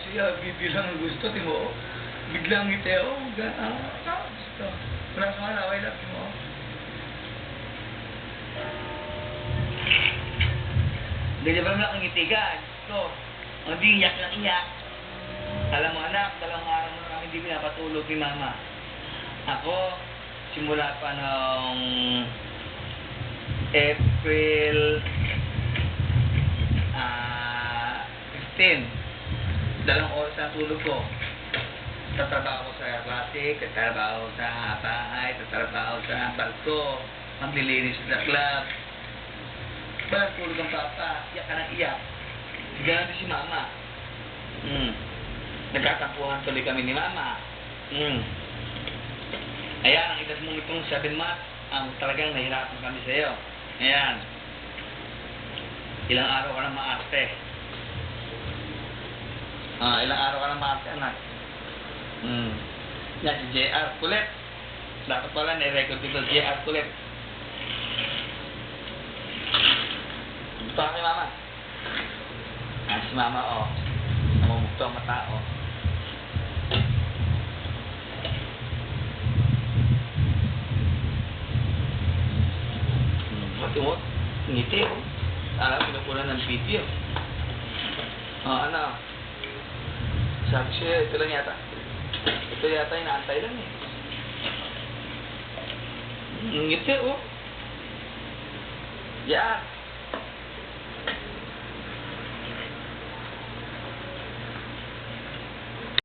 siya, bibilang ang gusto, timo. Biglang ngiti, gusto. Wala sa mga laway lang, timo. Ganyan ba naman ang ngitigan? So, hindi iyak ng iyak. Alam mo anak, 2 araw mo kami hindi pinapatulog ni mama. Ako, simula pa noong April 15, 2 oras ang tulog ko. Tatrabaho ko sa classic, tatrabaho sa bahay, tatrabaho sa barko, maglilinis sa club. Balang tulog ang papa, iyak ka ng iyak. Ganun din si mama. Nagkatampuhan tuloy kami ni mama. Ayan, ang edad mong itong 7 months, talagang nahirapan kami sa iyo. Ayan. Ilang araw ka na maarte. Ilang araw ka na maarte, anak. Yan, si JR kulit. Dapat pala na-record dito, JR kulit. Ito kay mama. Si mama, namumugto ang mata, Matimot, ngiti, pinupunan ng video. Ano? Sabi siya, ito lang yata. Ito yata yung naantay lang eh. Ngiti, Yeah.